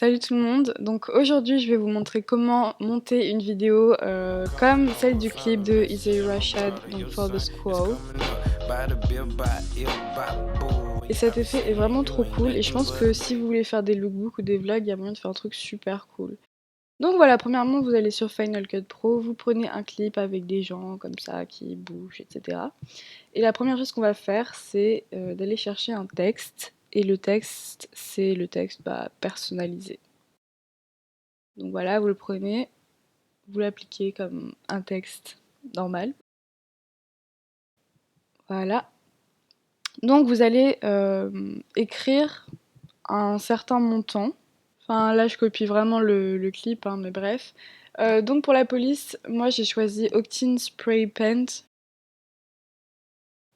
Salut tout le monde, donc aujourd'hui je vais vous montrer comment monter une vidéo comme celle du clip de Isaiah Rashad, donc For the Squall. Et cet effet est vraiment trop cool et je pense que si vous voulez faire des lookbooks ou des vlogs, il y a moyen de faire un truc super cool. Donc voilà, premièrement vous allez sur Final Cut Pro, vous prenez un clip avec des gens comme ça qui bougent, etc. Et la première chose qu'on va faire c'est d'aller chercher un texte, et le texte c'est le texte personnalisé. Donc voilà, vous le prenez, vous l'appliquez comme un texte normal. Voilà. Donc vous allez écrire un certain montant. Enfin là je copie vraiment le clip, hein, mais bref. Donc pour la police, moi j'ai choisi Octane Spray Paint.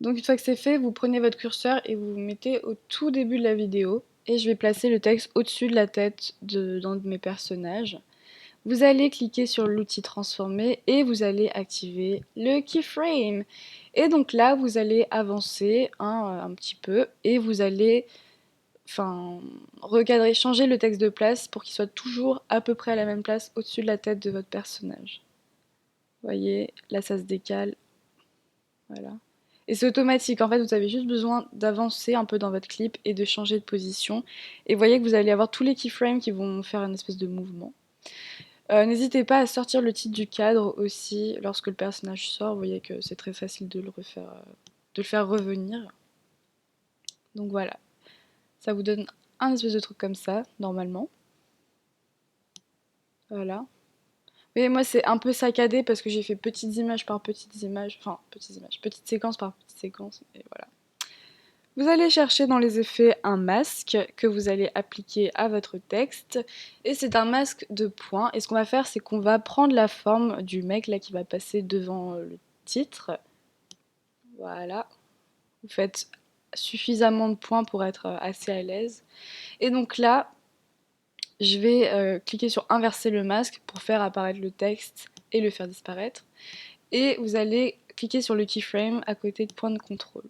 Donc une fois que c'est fait, vous prenez votre curseur et vous vous mettez au tout début de la vidéo. Et je vais placer le texte au-dessus de la tête d'un de mes personnages. Vous allez cliquer sur l'outil transformer et vous allez activer le keyframe. Et donc là, vous allez avancer un petit peu et vous allez recadrer, changer le texte de place pour qu'il soit toujours à peu près à la même place au-dessus de la tête de votre personnage. Vous voyez, là ça se décale. Voilà. Et c'est automatique, en fait vous avez juste besoin d'avancer un peu dans votre clip et de changer de position. Et vous voyez que vous allez avoir tous les keyframes qui vont faire une espèce de mouvement. N'hésitez pas à sortir le titre du cadre aussi lorsque le personnage sort. Vous voyez que c'est très facile de le faire revenir. Donc voilà, ça vous donne un espèce de truc comme ça, normalement. Voilà. Mais moi c'est un peu saccadé parce que j'ai fait petites images par petites images, petites séquences par petites séquences, et voilà. Vous allez chercher dans les effets un masque que vous allez appliquer à votre texte, et c'est un masque de points, et ce qu'on va faire c'est qu'on va prendre la forme du mec là qui va passer devant le titre. Voilà, vous faites suffisamment de points pour être assez à l'aise, et donc là je vais cliquer sur inverser le masque pour faire apparaître le texte et le faire disparaître, et vous allez cliquer sur le keyframe à côté de point de contrôle.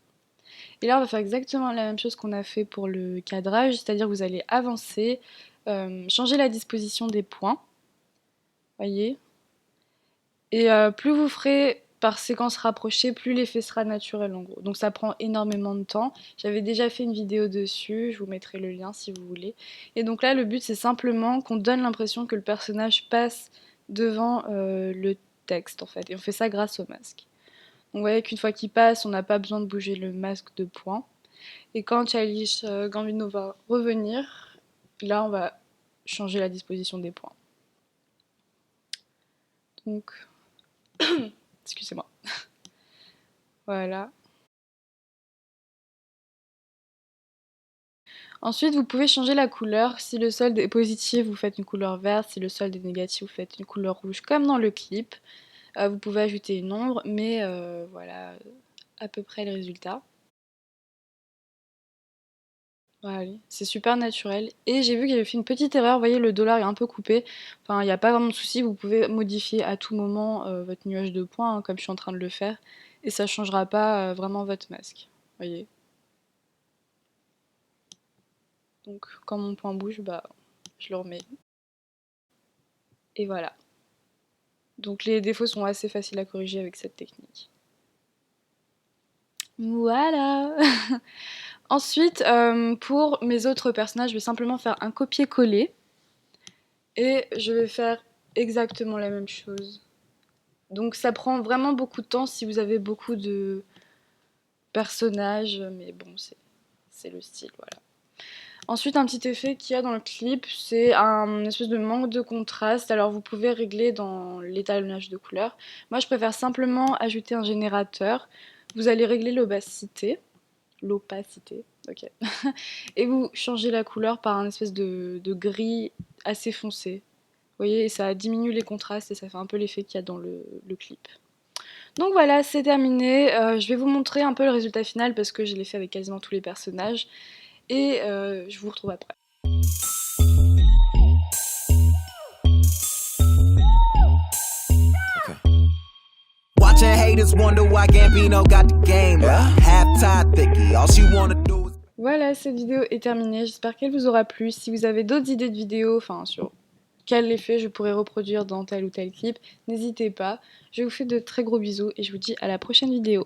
Et là, on va faire exactement la même chose qu'on a fait pour le cadrage, c'est-à-dire que vous allez avancer, changer la disposition des points, voyez. Et plus vous ferez par séquence rapprochée, plus l'effet sera naturel en gros. Donc ça prend énormément de temps. J'avais déjà fait une vidéo dessus, je vous mettrai le lien si vous voulez. Et donc là, le but c'est simplement qu'on donne l'impression que le personnage passe devant le texte en fait. Et on fait ça grâce au masque. Donc vous voyez qu'une fois qu'il passe, on n'a pas besoin de bouger le masque de points. Et quand Childish Gambino va revenir, là on va changer la disposition des points. Donc, excusez-moi. Voilà. Ensuite, vous pouvez changer la couleur. Si le solde est positif, vous faites une couleur verte. Si le solde est négatif, vous faites une couleur rouge, comme dans le clip. Vous pouvez ajouter une ombre, mais voilà à peu près le résultat. Voilà, c'est super naturel. Et j'ai vu qu'il avait fait une petite erreur, vous voyez le dollar est un peu coupé. Enfin, il n'y a pas vraiment de souci, vous pouvez modifier à tout moment votre nuage de points, hein, comme je suis en train de le faire. Et ça ne changera pas vraiment votre masque, voyez. Donc quand mon point bouge, je le remets. Et voilà. Donc les défauts sont assez faciles à corriger avec cette technique. Voilà. Ensuite, pour mes autres personnages, je vais simplement faire un copier-coller. Et je vais faire exactement la même chose. Donc ça prend vraiment beaucoup de temps si vous avez beaucoup de personnages, mais bon, c'est le style, voilà. Ensuite, un petit effet qu'il y a dans le clip, c'est un espèce de manque de contraste. Alors vous pouvez régler dans l'étalonnage de couleurs. Moi, je préfère simplement ajouter un générateur. Vous allez régler l'opacité. Ok. Et vous changez la couleur par un espèce de gris assez foncé. Vous voyez, ça diminue les contrastes et ça fait un peu l'effet qu'il y a dans le clip. Donc voilà, c'est terminé. Je vais vous montrer un peu le résultat final parce que je l'ai fait avec quasiment tous les personnages. Et je vous retrouve après. Voilà, cette vidéo est terminée, j'espère qu'elle vous aura plu. Si vous avez d'autres idées de vidéos, enfin sur quel effet je pourrais reproduire dans tel ou tel clip, n'hésitez pas. Je vous fais de très gros bisous et je vous dis à la prochaine vidéo.